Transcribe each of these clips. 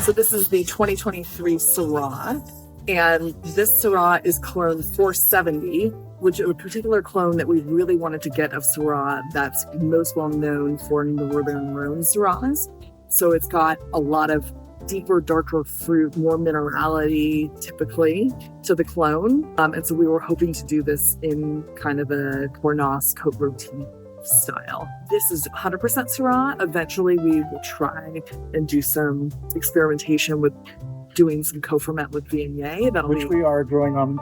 So this is the 2023 Syrah, and this Syrah is clone 470, which is a particular clone that we really wanted to get of Syrah that's most well known for northern Rhône Syrahs. So it's got a lot of deeper, darker fruit, more minerality typically to the clone. And so we were hoping to do this in kind of a Cornas co-ferment style. This is 100% Syrah. Eventually we will try and do some experimentation with doing some co-ferment with Viognier. Which we are growing on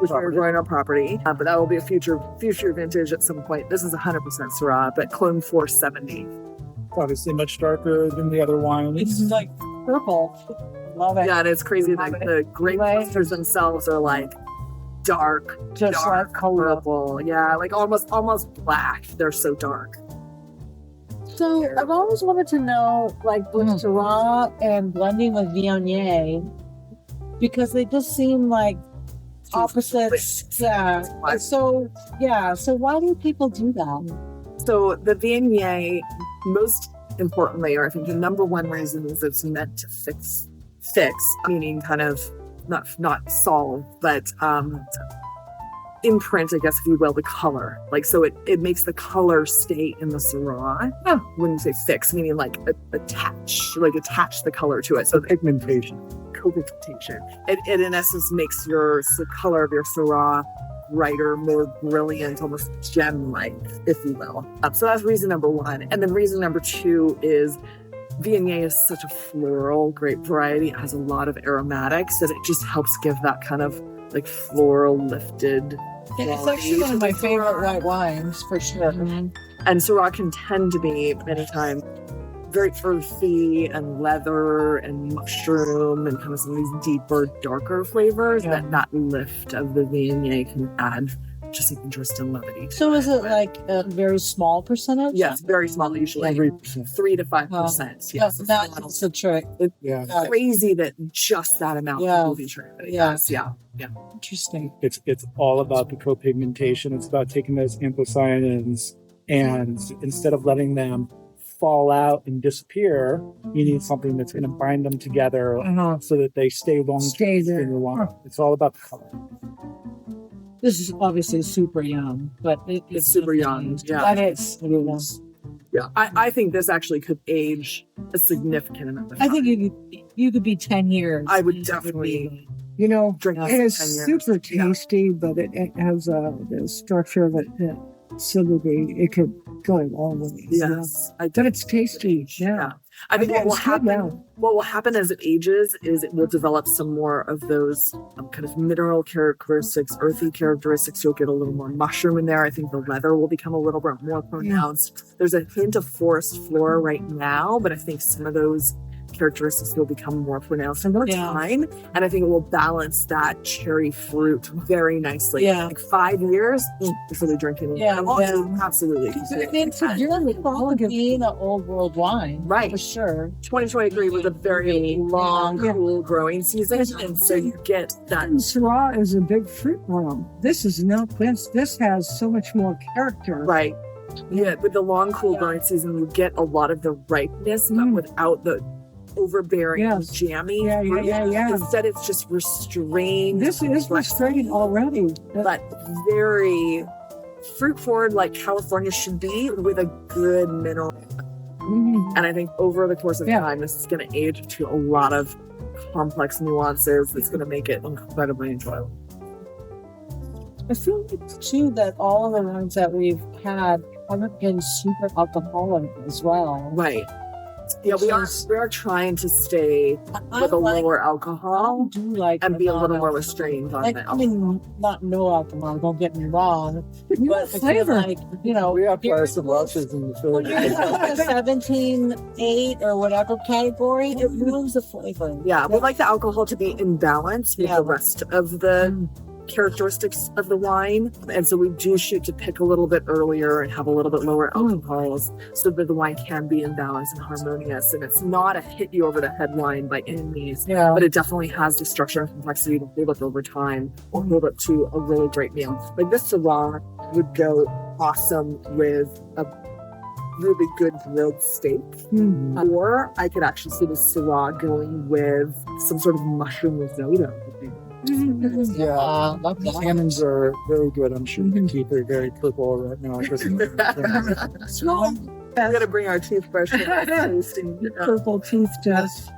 property. But that will be a future vintage at some point. This is 100% Syrah, but clone 470. Obviously much darker than the other wine. It's like purple. Love it. Yeah, and it's crazy. Like the grape clusters themselves are like dark, just dark like color. purple. Yeah, like almost black. They're so dark. So I've always wanted to know, like with Syrah and blending with Viognier, because they just seem like opposites. Yeah. So why do people do that? So the Viognier, most importantly, or I think the number one reason is it's meant to fix, meaning kind of not solve, but imprint, I guess, if you will, the color. Like, so it makes the color stay in the Syrah. When you say fix, meaning like attach the color to it. So Pigmentation. Co-pigmentation. It in essence makes the color of your Syrah brighter, more brilliant, almost gem-like, if you will. So that's reason number one. And then reason number two is Viognier is such a floral grape variety. It has a lot of aromatics that it just helps give that kind of like floral lifted. It's actually one of my favorite white wines, for sure. Mm-hmm. And Syrah can tend to be many times very earthy and leather and mushroom and kind of some of these deeper, darker flavors that lift of the Viognier can add just some interest and levity. So is it like a very small percentage? Yes, very small, usually 3 to 5%. Yes, that's the trick. It's crazy that just that amount will be true. Yes, yeah. Interesting. It's all about the co-pigmentation. It's about taking those anthocyanins and instead of letting them fall out and disappear, you need something that's going to bind them together so that they stay there. It's all about the color. This is obviously super young, but it's super young. Yeah, that is. It is. Yeah, I think this actually could age a significant amount of time. I think you could be 10 years. I would definitely. Drink it is super tasty, but it has the structure of it so that it could go a long way. Yes, but it's tasty. Yeah. I think what will happen as it ages is it will develop some more of those kind of mineral characteristics, earthy characteristics. You'll get a little more mushroom in there. I think the leather will become a little bit more pronounced. There's a hint of forest flora right now, but I think some of those characteristics will become more pronounced in more time, and I think it will balance that cherry fruit very nicely. Like 5 years before they're drinking. Absolutely. You're being an old world wine, right? For sure. 2023 was a very long, cool growing season, and so you get that. Syrah is a big fruit worm. This is not this. This has so much more character, right? Yeah, with the long, cool growing season, you get a lot of the ripeness, but without the overbearing, jammy. Instead, it's just restrained. This is restrained already, but very fruit forward, like California should be, with a good mineral. And I think over the course of time, this is going to age to a lot of complex nuances. That's going to make it incredibly enjoyable. I feel too that all of the ones that we've had haven't been super alcoholic as well. Right. Yeah, we are trying to stay with a lower alcohol and be a little more restrained on that. I mean, not no alcohol, don't get me wrong. But flavor. We have some Welch's in the when you're in the 17.8 or whatever category, it ruins the flavor. Yeah, we like the alcohol to be in balance with the rest of the characteristics of the wine, and so we do shoot to pick a little bit earlier and have a little bit lower alcohols so that the wine can be in balance and harmonious, and it's not a hit you over the head wine by any means, but it definitely has the structure and complexity to hold up over time or hold up to a really great meal. Like this Syrah would go awesome with a really good grilled steak. Or I could actually see the Syrah going with some sort of mushroom risotto. Yeah, love that. salmons are very good. I'm sure your teeth are very purple right now. We gotta bring our toothbrush for that tasting. Purple tooth test.